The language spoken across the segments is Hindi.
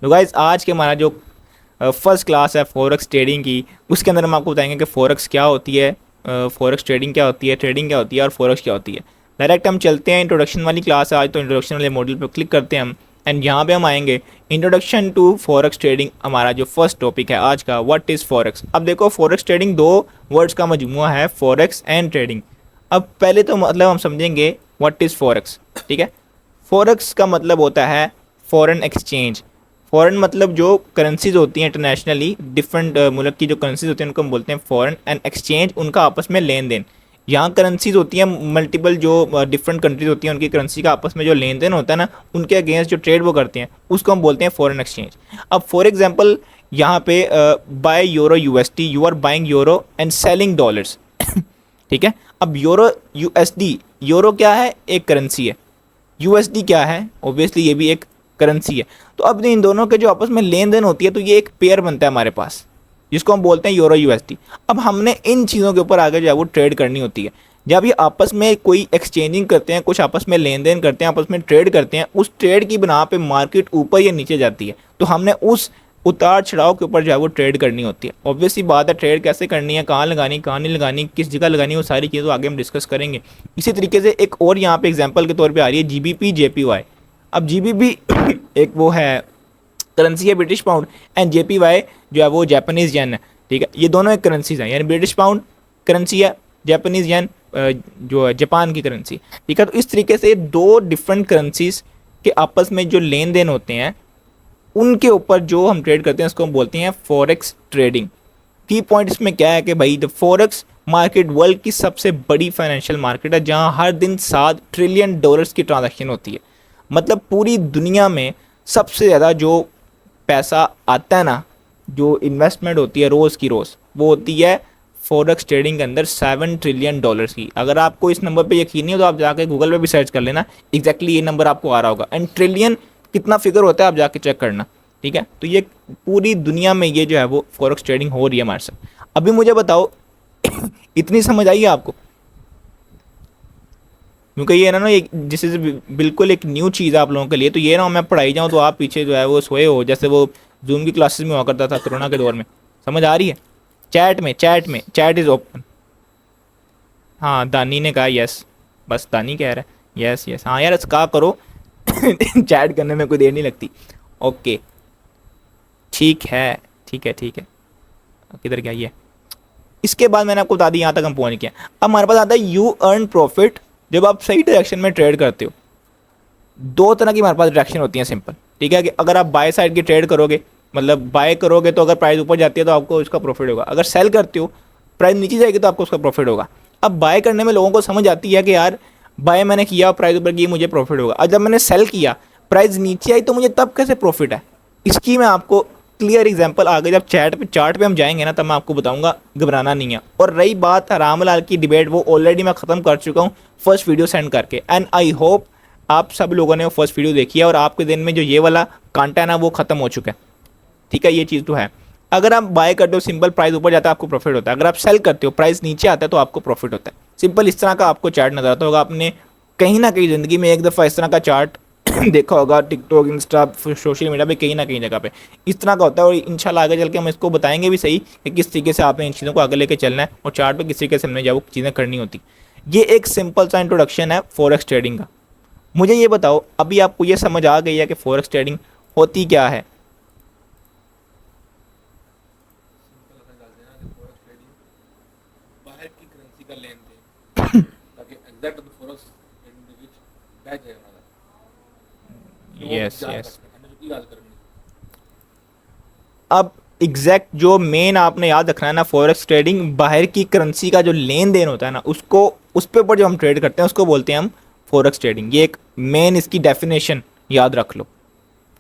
तो गाइज आज के हमारा जो फर्स्ट क्लास है फॉरेक्स ट्रेडिंग की, उसके अंदर हम आपको बताएंगे कि फॉरेक्स क्या होती है, फॉरेक्स ट्रेडिंग क्या होती है, ट्रेडिंग क्या होती है और फॉरेक्स क्या होती है। डायरेक्ट हम चलते हैं, इंट्रोडक्शन वाली क्लास है आज, तो इंट्रोडक्शन वाले मॉड्यूल पर क्लिक करते हैं हम। एंड यहाँ पे हम आएंगे इंट्रोडक्शन टू फॉरेक्स ट्रेडिंग। हमारा जो फर्स्ट टॉपिक है आज का, व्हाट इज़ फॉरेक्स। अब देखो, फॉरेक्स ट्रेडिंग दो वर्ड्स का मजमूआ है, फॉरेक्स एंड ट्रेडिंग। अब पहले तो मतलब हम समझेंगे व्हाट इज़ फॉरेक्स, ठीक है। फॉरेक्स का मतलब होता है फॉरेन एक्सचेंज। फॉरेन मतलब जो करेंसीज होती हैं इंटरनेशनली, डिफरेंट मुल्क की जो करेंसीज होती हैं उनको हम बोलते हैं फॉरेन, एंड एक्सचेंज उनका आपस में लेन देन। यहाँ करेंसीज होती हैं मल्टीपल, जो डिफरेंट कंट्रीज होती हैं उनकी करेंसी का आपस में जो लेन देन होता है ना, उनके अगेंस्ट जो ट्रेड वो करते हैं उसको हम बोलते हैं फॉरेन एक्सचेंज। अब फॉर एग्जांपल यहाँ पे buy euro USD, you are buying euro and selling dollars ठीक है। अब यूरो यूएसडी, यूरो क्या है, एक करेंसी है। यूएसडी क्या है, ऑब्वियसली ये भी एक करेंसी है। तो अब इन दोनों के जो आपस में लेन देन होती है तो ये एक पेयर बनता है हमारे पास, जिसको हम बोलते हैं यूरो यूएसडी। अब हमने इन चीज़ों के ऊपर आगे जो है वो ट्रेड करनी होती है। जब ये आपस में कोई एक्सचेंजिंग करते हैं, कुछ आपस में लेन देन करते हैं, आपस में ट्रेड करते हैं, उस ट्रेड की बिना पे मार्केट ऊपर या नीचे जाती है, तो हमने उस उतार चढ़ाव के ऊपर जो है वो ट्रेड करनी होती है। ऑब्वियसली बात है, ट्रेड कैसे करनी है, कहाँ लगानी, कहाँ नहीं लगानी, किस जगह लगानी, वो सारी चीज़ों आगे हम डिस्कस करेंगे। इसी तरीके से एक और यहाँ पे एग्जांपल के तौर पे आ रही है जीबीपी जेपीवाई। अब जीबीपी एक वो है करेंसी है ब्रिटिश पाउंड, एंड जेपीवाई जो है वो जापानीज येन है, ठीक है। ये दोनों एक करेंसीज हैं, यानी ब्रिटिश पाउंड करेंसी है, जापानीज येन जो है जापान की करेंसी, ठीक है। तो इस तरीके से दो डिफरेंट करेंसीज के आपस में जो लेन देन होते हैं उनके ऊपर जो हम ट्रेड करते हैं उसको हम बोलते हैं फॉरेक्स ट्रेडिंग। की पॉइंट इसमें क्या है कि भाई द फॉरेक्स मार्केट वर्ल्ड की सबसे बड़ी फाइनेंशियल मार्केट है, जहां हर दिन 7 ट्रिलियन डॉलर्स की ट्रांजैक्शन होती है। मतलब पूरी दुनिया में सबसे ज़्यादा जो पैसा आता है ना, जो इन्वेस्टमेंट होती है रोज़ की रोज़, वो होती है फॉरेक्स ट्रेडिंग के अंदर 7 ट्रिलियन डॉलर्स की। अगर आपको इस नंबर पे यकीन नहीं हो तो आप जाके गूगल पे भी सर्च कर लेना, एग्जैक्टली ये नंबर आपको आ रहा होगा। एंड ट्रिलियन कितना फिगर होता है आप जाके चेक करना, ठीक है। तो ये पूरी दुनिया में ये जो है वो फॉरेक्स ट्रेडिंग हो रही है हमारे साथ। अभी मुझे बताओ इतनी समझ आई है आपको? क्योंकि ये ना एक जैसे बिल्कुल एक न्यू चीज़ है आप लोगों के लिए, तो ये ना मैं पढ़ाई जाऊँ तो आप पीछे जो है वो सोए हो, जैसे वो जूम की क्लासेस में हुआ करता था कोरोना के दौर में। समझ आ रही है? चैट में चैट इज़ ओपन। हाँ, दानी ने कहा यस, बस दानी कह रहा है यस यस। हाँ यार, कहा करो चैट करने में कोई देर नहीं लगती। ओके, ठीक है ठीक है ठीक है। किधर गया ये? इसके बाद मैंने आपको बता दी, यहाँ तक हम पहुँच गए। अब हमारे पास आता है यू अर्न प्रॉफिट जब आप सही डायरेक्शन में ट्रेड करते हो। दो तरह की हमारे पास डायरेक्शन होती है, सिंपल, ठीक है। कि अगर आप बाय साइड की ट्रेड करोगे, मतलब बाय करोगे तो अगर प्राइस ऊपर जाती है तो आपको उसका प्रॉफिट होगा। अगर सेल करते हो, प्राइस नीचे जाएगी तो आपको उसका प्रॉफिट होगा। अब बाय करने में लोगों को समझ आती है कि यार बाय मैंने किया, प्राइस ऊपर गई, मुझे प्रॉफिट होगा। और जब मैंने सेल किया, प्राइस नीचे आई, तो मुझे तब कैसे प्रॉफिट है? इसकी मैं आपको क्लियर एग्जांपल आगे जब चार्ट पे हम जाएंगे ना, तब मैं आपको बताऊंगा, घबराना नहीं है। और रही बात रामलाल की डिबेट, वो ऑलरेडी मैं ख़त्म कर चुका हूँ फर्स्ट वीडियो सेंड करके। एंड आई होप आप सब लोगों ने वो फर्स्ट वीडियो देखी है और आपके दिन में जो ये वाला कांटा है ना वो ख़त्म हो चुका है, ठीक है। ये चीज़ तो है। अगर आप बाय करते हो, सिंपल प्राइस ऊपर जाता है आपको प्रॉफिट होता है। अगर आप सेल करते हो, प्राइस नीचे आता है तो आपको प्रॉफिट होता है। सिंपल इस तरह का आपको चार्ट नजर आता होगा। आपने कहीं ना कहीं ज़िंदगी में एक दफ़ा इस तरह का चार्ट देखा होगा, टिकटॉक, इंस्टा, सोशल मीडिया पे कहीं ना कहीं जगह पे इस तरह का होता है। और इंशाल्लाह आगे चल के हम इसको बताएंगे भी सही कि किस तरीके से आपने इन चीज़ों को आगे लेके चलना है और चार्ट पे किस तरीके से हमने जो चीज़ें करनी होती। ये एक सिंपल सा इंट्रोडक्शन है फॉरेक्स ट्रेडिंग का। मुझे ये बताओ, अभी आपको ये समझ आ गई है कि फॉरेक्स ट्रेडिंग होती क्या है? बाहर की करेंसी का लेन देन ताकि exact the forex in which batch है हमारा यस यस। हमने जो की याद करनी। अब एग्जैक्ट जो मेन आपने याद रखना है ना, फॉरेक्स ट्रेडिंग बाहर की करेंसी का जो लेन देन होता है ना, उसको उस पे ऊपर जो हम ट्रेड करते हैं उसको बोलते हैं हम फॉरेक्स ट्रेडिंग। ये एक मेन इसकी डेफिनेशन याद रख लो,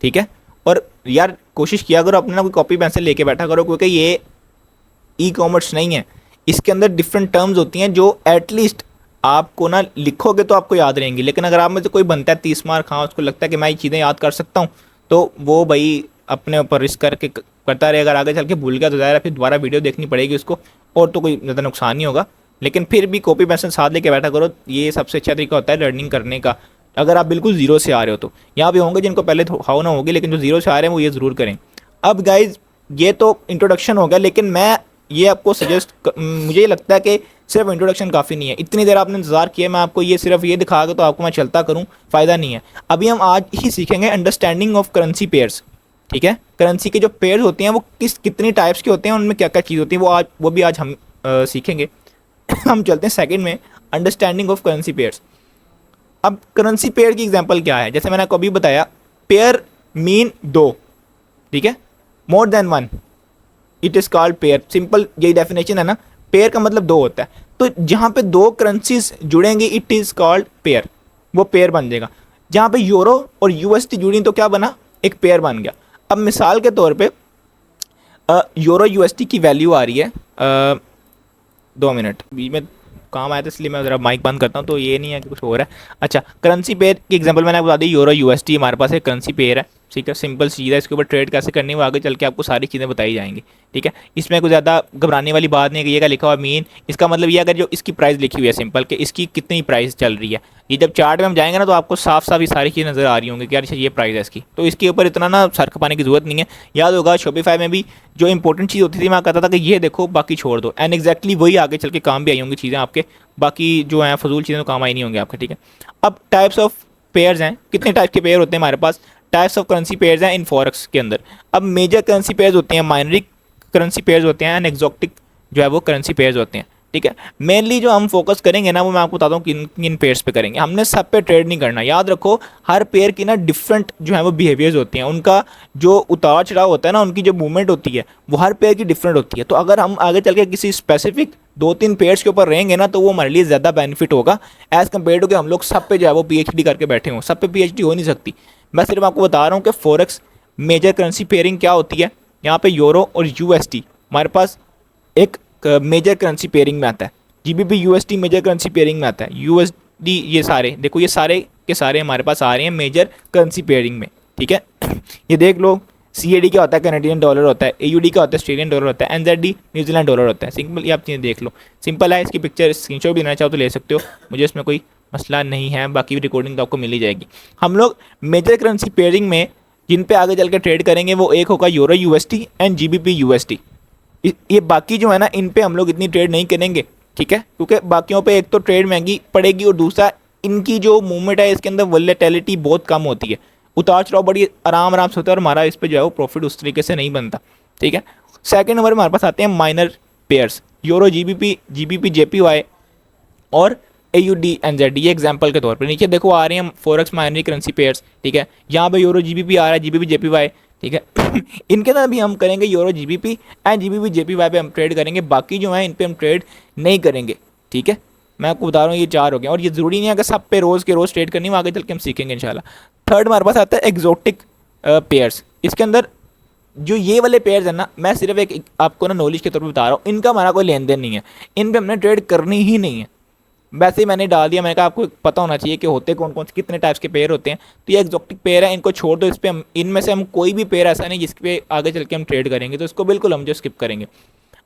ठीक है। और यार कोशिश किया करो अपने ना कोई कॉपी पेंसिल लेके बैठा करो, क्योंकि ये ई कॉमर्स नहीं है। इसके अंदर डिफरेंट टर्म्स होती हैं जो एटलीस्ट आपको ना लिखोगे तो आपको याद रहेंगी। लेकिन अगर आप में से कोई बनता है 30 मार्क, हाँ उसको लगता है कि मैं ये चीज़ें याद कर सकता हूँ, तो वो भाई अपने ऊपर रिस्क करके करता रहे। अगर आगे चल के भूल गया तो ज़्यादा फिर दोबारा वीडियो देखनी पड़ेगी उसको, और तो कोई ज़्यादा नुकसान नहीं होगा। लेकिन फिर भी कॉपी पेंसिल साथ लेके बैठा करो, ये सबसे अच्छा तरीका होता है लर्निंग करने का। अगर आप बिल्कुल जीरो से आ रहे हो तो यहाँ पे होंगे जिनको पहले हाउ ना होगी, लेकिन जो जीरो से आ रहे हैं वो ये ज़रूर करें। अब गाइज ये तो इंट्रोडक्शन हो गया, लेकिन मैं ये आपको मुझे लगता है कि सिर्फ इंट्रोडक्शन काफ़ी नहीं है। इतनी देर आपने इंतजार किया, मैं आपको ये सिर्फ ये दिखा के तो आपको मैं चलता करूँ, फ़ायदा नहीं है। अभी हम आज ही सीखेंगे अंडरस्टैंडिंग ऑफ करेंसी पेयर्स, ठीक है। करेंसी के जो पेयर्स होते हैं वो कितनी टाइप्स के होते हैं, उनमें क्या क्या चीज़ होती है, वो भी आज हम सीखेंगे। हम चलते हैं सेकंड में, अंडरस्टैंडिंग ऑफ करेंसी पेयर्स। अब करेंसी पेयर की एग्जांपल क्या है, जैसे मैंने आपको अभी बताया, पेयर मीन दो, ठीक है, more than one, it is called pair. Simple यही डेफिनेशन है ना, पेयर का मतलब दो होता है। तो जहाँ पे दो करेंसीज जुड़ेंगी इट इज़ कॉल्ड पेयर, वो पेयर बन जाएगा। जहाँ पे यूरो और यूएसडी जुड़ी तो क्या बना, एक पेयर बन गया। अब मिसाल के तौर पे यूरो यूएसडी की वैल्यू आ रही है 2 मिनट, बीच में काम आया था इसलिए मैं ज़रा माइक बंद करता हूँ, तो ये नहीं है कि कुछ हो रहा है। अच्छा, करेंसी पेयर की एग्जांपल मैंने आपको बता दी, यूरो यूएसडी हमारे पास एक करेंसी पेयर है, ठीक है। सिंपल चीज़ है, इसके ऊपर ट्रेड कैसे करनी है वो आगे चल के आपको सारी चीज़ें बताई जाएंगी, ठीक है। इसमें कुछ ज़्यादा घबराने वाली बात नहीं है कि ये क्या लिखा हुआ मीन, इसका मतलब ये अगर जो इसकी प्राइस लिखी हुई है सिंपल कि इसकी कितनी प्राइस चल रही है, ये जब चार्ट में हम जाएंगे ना तो आपको साफ साफ ये सारी चीज़ें नज़र आ रही होंगी कि यार ये प्राइस है इसकी, तो इसके ऊपर इतना ना सर खपाने की जरूरत नहीं है। याद होगा शॉपिफाई में भी जो इंपॉर्टेंट चीज़ होती थी मैं कहता था कि ये देखो बाकी छोड़ दो, एंड एग्जैक्टली वही आगे चल के काम भी आई होंगी चीज़ें आपके, बाकी जो हैं फजूल चीज़ें तो काम आई नहीं होंगी आपके, ठीक है। अब टाइप्स ऑफ पेयर्स हैं, कितने टाइप के पेयर होते हैं हमारे पास, टाइप्स ऑफ करेंसी पेयर्स हैं इन फॉरेक्स के अंदर। अब मेजर करेंसी पेयर्स होते हैं, माइनरी करेंसी पेयर्स होते हैं, एंड एक्जोटिक जो है वो करेंसी पेयर्स होते हैं, ठीक है। मेनली जो हम फोकस करेंगे ना वो मैं आपको बताता हूँ किन किन पेयर्स पे करेंगे। हमने सब पे ट्रेड नहीं करना, याद रखो हर पेयर की ना डिफरेंट जो है वो बिहेवियर्स होती हैं, उनका जो उतार चढ़ाव होता है ना, उनकी जो मूवमेंट होती है वो हर पेयर की डिफरेंट होती है। तो अगर हम आगे चल के किसी स्पेसिफिक 2-3 पेयर्स के ऊपर रहेंगे ना तो वो हमारे लिए ज़्यादा बेनिफिट होगा एज़ कम्पेयर टू कि हम लोग सब पे जो है वो पीएचडी करके बैठे हों। सब पे पीएचडी हो नहीं सकती। मैं सिर्फ आपको बता रहा हूँ कि फॉरेक्स मेजर करेंसी पेयरिंग क्या होती है। यहाँ पे यूरो और यूएसडी हमारे पास एक मेजर करेंसी पेयरिंग में आता है, GBP USD major currency pairing में आता है, यूएसडी, ये सारे देखो ये सारे के सारे हमारे पास आ रहे हैं मेजर करेंसी पेयरिंग में, ठीक है। ये देख लो, सीएडी क्या होता है, कैनेडियन डॉलर होता है, एयूडी क्या होता है, ऑस्ट्रेलियन डॉलर होता है, एनजेडी न्यूजीलैंड डॉलर होता है। सिंपल ये आप चीज़ें देख लो, सिंपल है। इसकी पिक्चर स्क्रीनशॉट भी लेना चाहो तो ले सकते हो, मुझे इसमें कोई मसला नहीं है, बाकी भी रिकॉर्डिंग तो आपको मिल ही जाएगी। हम लोग मेजर करेंसी पेयरिंग में जिन पे आगे चल के ट्रेड करेंगे वो एक होगा euro USD and GBP USD. ये बाकी जो है ना इन पे हम लोग इतनी ट्रेड नहीं करेंगे, ठीक है, क्योंकि बाकियों पे एक तो ट्रेड महंगी पड़ेगी और दूसरा इनकी जो मूवमेंट है इसके अंदर वोलेटिलिटी बहुत कम होती है, उतार चढ़ाव बड़ी आराम आराम से होता है और हमारा इस पे जो है वो प्रॉफिट उस तरीके से नहीं बनता, ठीक है। सेकंड नंबर में हमारे पास आते हैं minor pairs, euro GBP, GBP JPY और एयूडी एनजेडी। ये एग्जांपल के तौर पर नीचे देखो आ रहे हैं फॉरेक्स माइनरी करेंसी पेयर्स, ठीक है। यहाँ पे यूरो जीबीपी आ रहा है, जीबीपी जेपीवाई, ठीक है। इनके अंदर भी हम करेंगे euro GBP and GBP JPY पे हम ट्रेड करेंगे, बाकी जो है इन पे हम ट्रेड नहीं करेंगे, ठीक है। मैं आपको बता रहा हूँ ये 4 हो गए और ये ज़रूरी नहीं है कि सब पे रोज़ के रोज़ ट्रेड करनी, वो आगे चल के हम सीखेंगे इंशाल्लाह। थर्ड हमारे पास आता है एक्जोटिक पेयर्स। इसके अंदर जो ये वाले पेयर्स हैं ना, मैं सिर्फ एक आपको ना नॉलेज के तौर पर बता रहा हूँ, इनका हमारा कोई लेन देन नहीं है, इन पर हमने ट्रेड करनी ही नहीं है। वैसे ही मैंने डाल दिया, मैंने कहा आपको पता होना चाहिए कि होते कौन कौन से कितने टाइप्स के पेयर होते हैं। तो ये एक्जोटिक पेयर है, इनको छोड़ दो, इस पर हम इनमें से हम कोई भी पेयर ऐसा नहीं जिस पे आगे चल के हम ट्रेड करेंगे, तो इसको बिल्कुल हम जो स्किप करेंगे।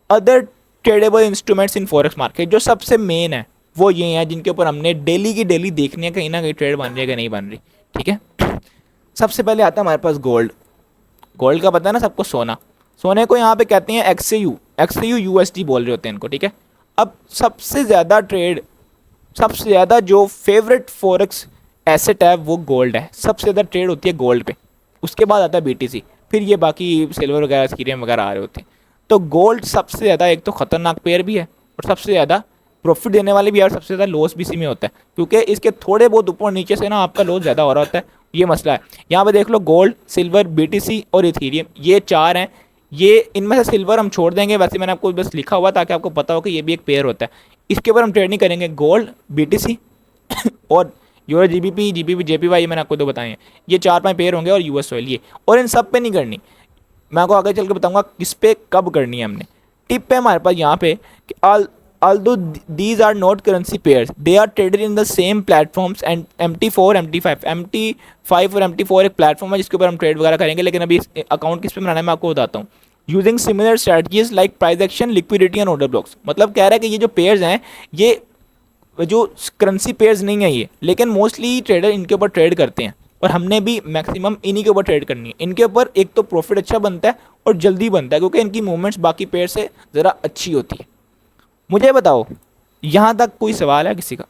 Other tradable instruments in forex market, जो सबसे मेन है वो ये हैं जिनके ऊपर हमने डेली की डेली देखनी है कहीं ना कहीं ट्रेड बन रही है कि नहीं बन रही, ठीक है। सबसे पहले आता है हमारे पास गोल्ड। गोल्ड का पता है ना सबको, सोना। सोने को यहाँ पे कहते हैं एक्सयू, एक्सयू यूएसडी बोल रहे होते हैं इनको, ठीक है। अब सबसे ज़्यादा ट्रेड, सबसे ज़्यादा जो फेवरेट फॉरेक्स एसेट है वो गोल्ड है, सबसे ज़्यादा ट्रेड होती है गोल्ड पे। उसके बाद आता है बीटीसी, फिर ये बाकी सिल्वर वगैरह स्कीरियम वगैरह आ रहे होते हैं। तो गोल्ड सबसे ज़्यादा एक तो ख़तरनाक पेयर भी है और सबसे ज़्यादा प्रॉफिट देने वाले भी है और सबसे ज़्यादा लॉस भी इसी में होता है, क्योंकि इसके थोड़े बहुत ऊपर नीचे से ना आपका लॉस ज़्यादा हो रहा होता है, ये मसला है। यहाँ पे देख लो गोल्ड, सिल्वर, बीटीसी और इथेरियम, ये 4 हैं। ये इनमें से सिल्वर हम छोड़ देंगे, वैसे मैंने आपको बस लिखा हुआ ताकि आपको पता हो कि ये भी एक पेयर होता है, इसके ऊपर हम ट्रेड नहीं करेंगे। गोल्ड, बीटीसी और यूरो जीबीपी, जीबीपी जेपीवाई, मैंने आपको 2 बताए हैं, ये 4-5 पेयर होंगे और यूएस ऑयल, ये। और इन सब पे नहीं करनी, मैं आपको आगे चल के बताऊंगा किस पे कब करनी है हमने। टिप पे हमारे पास यहाँ पे कि although these are not currency pairs, they are traded in the same platforms and MT4, MT5 और MT4 एक प्लेटफॉर्म है जिसके ऊपर हम ट्रेड वगैरह करेंगे, लेकिन अभी अकाउंट किस पे बनाना है मैं आपको बताता हूँ। Using similar strategies like price action, liquidity and order blocks, मतलब कह रहा है कि ये जो पेयर्स हैं ये जो करेंसी पेयर्स नहीं है ये, लेकिन मोस्टली ट्रेडर इनके ऊपर ट्रेड करते हैं और हमने भी मैक्सिमम इन्हीं के ऊपर ट्रेड करनी है। इनके ऊपर एक तो प्रॉफिट अच्छा बनता है और जल्दी बनता है क्योंकि इनकी मूवमेंट्स बाकी पेयर से ज़रा अच्छी होती है। मुझे बताओ यहाँ तक कोई सवाल है किसी का?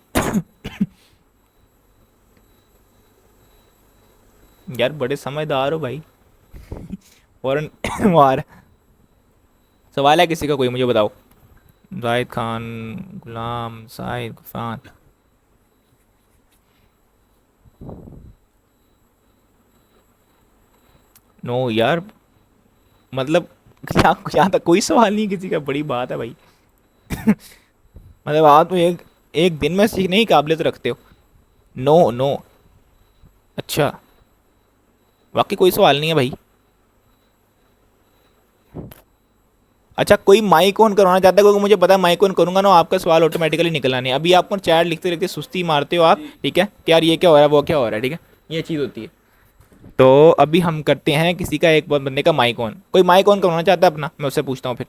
यार बड़े समझदार हो भाई। फौरन वार सवाल है किसी का कोई? मुझे बताओ। जाहिद खान, गुलाम, साहिद, गफान। नो यार, मतलब यहाँ तक कोई सवाल नहीं किसी का, बड़ी बात है भाई। मतलब आप तो एक एक दिन में सीखने की काबिलियत रखते हो। नो नो, अच्छा बाकी कोई सवाल नहीं है भाई। अच्छा कोई माइक ऑन करवाना चाहता है? क्योंकि मुझे पता है माइक ऑन करूंगा ना आपका सवाल ऑटोमेटिकली निकलना नहीं। अभी आपको चैट लिखते लिखते सुस्ती मारते हो आप, ठीक है कि यार ये क्या हो रहा है वो क्या हो रहा है, ठीक है, ये चीज़ होती है। तो अभी हम करते हैं किसी का, एक बंदे का माइक ऑन। कोई माइक ऑन करवाना चाहता है अपना? मैं उससे पूछता हूँ फिर।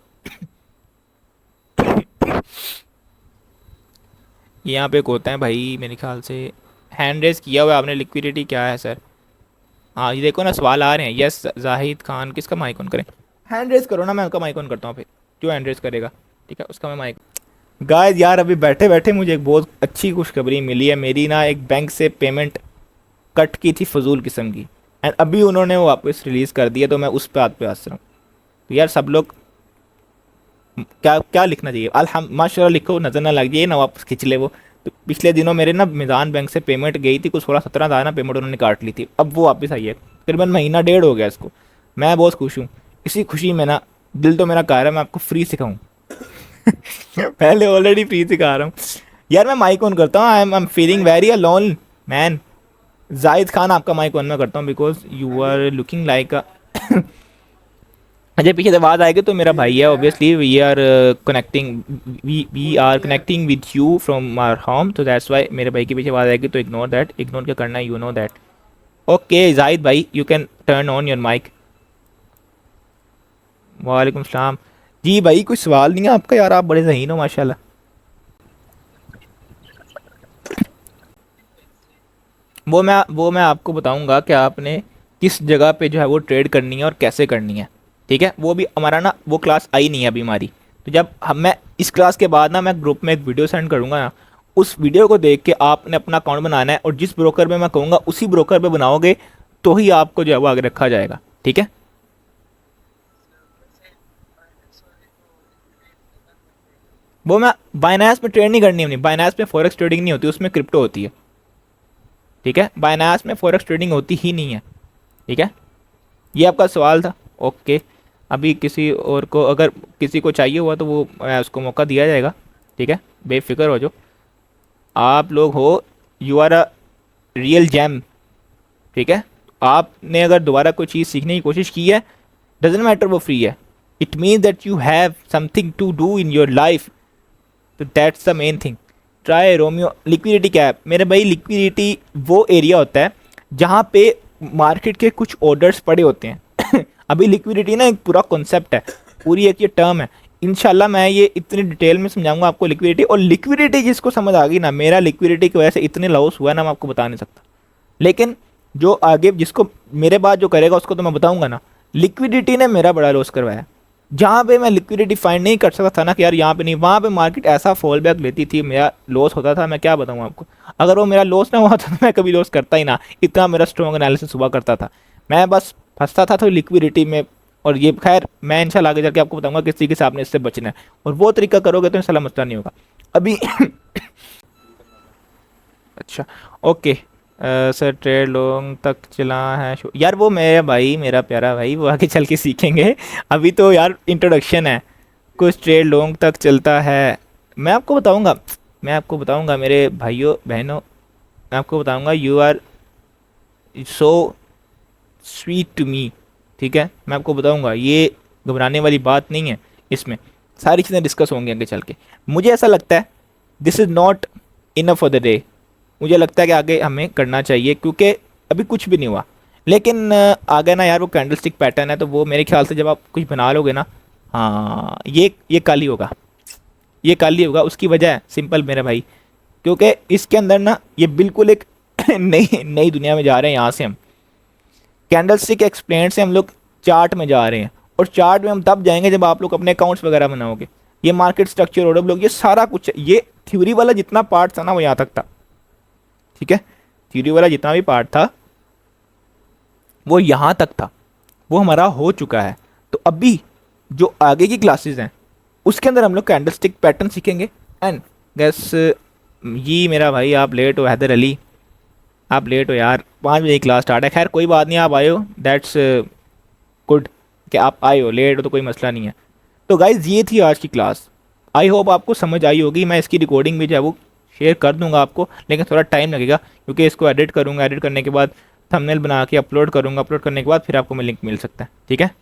यहाँ पे एक होता है भाई मेरे ख्याल से, हैंड रेस किया हुआ है आपने। लिक्विडिटी क्या है सर? हाँ ये देखो ना सवाल आ रहे हैं। यस जाहिद खान, किसका माइक ऑन करें? हैंड रेस करो ना, मैं उनका माइक ऑन करता हूँ फिर। जो हैंड रेस करेगा ठीक है उसका मैं माइक। गाइस यार अभी बैठे बैठे मुझे एक बहुत अच्छी खुशखबरी मिली है। मेरी ना एक बैंक से पेमेंट कट की थी फजूल किस्म की, एंड अभी उन्होंने वो वापस रिलीज़ कर दिया, तो मैं उस बात पे हंस रहा हूँ। तो यार सब लोग क्या क्या लिखना चाहिए? माशाल्लाह लिखो, नज़र ना लग जाए ना वापस खींच ले वो। तो पिछले दिनों मेरे ना मिज़ान बैंक से पेमेंट गई थी, कुछ 16-17 हज़ार ना पेमेंट उन्होंने काट ली थी, अब वो वापस आई है। तकरीबन महीना डेढ़ हो गया इसको। मैं बहुत खुश हूँ। इसी खुशी में ना दिल तो मेरा कह रहा है मैं आपको फ्री सिखाऊँ। पहले ऑलरेडी फ्री सिखा रहा हूँ। यार मैं माइक ऑन करता हूँ। I am feeling very alone man. Zahid Khan आपका माइक ऑन मैं करता हूँ because you are looking like a अच्छा पीछे से आवाज़ आएगी तो मेरा भाई है obviously. We are connecting, we are connecting with you from our home, तो दैट्स वाई मेरे भाई के पीछे आवाज़ आएगी तो इग्नोर दैट। इग्नोर क्या करना है, you know that. Okay Zahid भाई you can turn on your mic. वालेकुम सलाम। जी भाई कोई सवाल नहीं है आपका? यार आप बड़े ज़हीन हो माशाल्लाह। वो मैं आपको बताऊंगा कि आपने किस जगह पे जो है वो ट्रेड करनी है और कैसे करनी है, ठीक है। वो भी हमारा ना वो क्लास आई नहीं है अभी हमारी। तो जब हम मैं इस क्लास के बाद ना मैं ग्रुप में एक वीडियो सेंड करूंगा ना, उस वीडियो को देख के आपने अपना अकाउंट बनाना है और जिस ब्रोकर में मैं कहूँगा उसी ब्रोकर पे बनाओगे तो ही आपको जो है वो आगे रखा जाएगा, ठीक है। वो मैं बाइनास में ट्रेड नहीं करनी अपनी। बाइनास में फॉरेक्स ट्रेडिंग नहीं होती, उसमें क्रिप्टो होती है, ठीक है। बाइनास में फॉरेक्स ट्रेडिंग होती ही नहीं है, ठीक है। ये आपका सवाल था, ओके। अभी किसी और को अगर किसी को चाहिए हुआ तो वो उसको मौका दिया जाएगा, ठीक है। बेफिक्र हो जो आप लोग हो, you are a real gem, ठीक है। आपने अगर दोबारा कोई चीज़ सीखने की कोशिश की है, डजेंट मैटर वो फ्री है, it mean that you have something to do in your life, तो that's the main thing. Try Romeo. Liquidity क्या है मेरे भाई? लिक्विडिटी वो एरिया होता है जहाँ पे मार्केट के कुछ ऑर्डर्स पड़े होते हैं। अभी लिक्विडिटी ना एक पूरा कॉन्सेप्ट है, पूरी एक ये टर्म है। इंशाल्लाह मैं ये इतनी डिटेल में समझाऊंगा आपको लिक्विडिटी। और लिक्विडिटी जिसको समझ आ गई ना, मेरा लिक्विडिटी की वजह से इतने लॉस हुआ ना मैं आपको बता नहीं सकता। लेकिन जो आगे जिसको मेरे बाद जो करेगा उसको तो मैं बताऊंगा ना। लिक्विडिटी ने मेरा बड़ा लॉस करवाया। जहाँ पे मैं लिक्विडिटी फाइंड नहीं कर सकता था ना कि यार यहाँ पे नहीं, वहाँ पे मार्केट ऐसा फॉल बैक लेती थी, मेरा लॉस होता था। मैं क्या बताऊँ आपको, अगर वो मेरा लॉस ना हुआ था तो मैं कभी लॉस करता ही ना। इतना मेरा स्ट्रॉन्ग एनालिसिस हुआ करता था। मैं बस फंसता था तो लिक्विडिटी में। और ये खैर मैं इंशाल्लाह आगे जाके आपको बताऊंगा किस तरीके से आपने इससे बचना है, और वो तरीका करोगे तो इंशाल्लाह मसला नहीं होगा अभी। अच्छा ओके। सर ट्रेड लॉन्ग तक चला है यार वो मेरा भाई, मेरा प्यारा भाई, वो आगे चल के सीखेंगे। अभी तो यार इंट्रोडक्शन है। कुछ ट्रेड लॉन्ग तक चलता है, मैं आपको बताऊंगा। मैं आपको बताऊंगा मेरे भाइयों बहनों, मैं आपको बताऊंगा। You are so sweet to me, ठीक है। मैं आपको बताऊंगा, ये घबराने वाली बात नहीं है। इसमें सारी चीज़ें डिस्कस होंगी आगे चल के। मुझे ऐसा लगता है this is not enough for the day. मुझे लगता है कि आगे हमें करना चाहिए क्योंकि अभी कुछ भी नहीं हुआ। लेकिन आगे ना यार वो कैंडल स्टिक पैटर्न है, तो वो मेरे ख्याल से जब आप कुछ बना लोगे ना, हाँ ये कल ही होगा, ये कल ही होगा। उसकी वजह है सिंपल मेरे भाई, क्योंकि इसके अंदर ना ये बिल्कुल एक नई नई दुनिया में जा रहे हैं। यहाँ से हम कैंडलस्टिक एक्सप्लेन से हम लोग चार्ट में जा रहे हैं, और चार्ट में हम तब जाएंगे जब आप लोग अपने अकाउंट्स वगैरह बनाओगे। ये मार्केट स्ट्रक्चर, ऑर्डर ब्लॉक, ये सारा कुछ, ये थ्योरी वाला जितना पार्ट था ना वो यहाँ तक था, ठीक है। थ्योरी वाला जितना भी पार्ट था वो यहाँ तक था, वो हमारा हो चुका है। तो अभी जो आगे की क्लासेस हैं उसके अंदर हम लोग कैंडलस्टिक पैटर्न सीखेंगे। एंड गैस ये मेरा भाई, आप लेट हो हैदर अली, आप लेट हो यार, 5 बजे की क्लास स्टार्ट है। खैर कोई बात नहीं, आप आए हो, दैट्स गुड कि आप आए हो, लेट हो तो कोई मसला नहीं है। तो गाइज़ ये थी आज की क्लास, आई होप आपको समझ आई होगी। मैं इसकी रिकॉर्डिंग भी जो है वो शेयर कर दूंगा आपको, लेकिन थोड़ा टाइम लगेगा क्योंकि इसको एडिट करूँगा, एडिट करने के बाद थंबनेल बना के अपलोड करूँगा, अपलोड करने के बाद फिर आपको मैं लिंक मिल सकता है, ठीक है।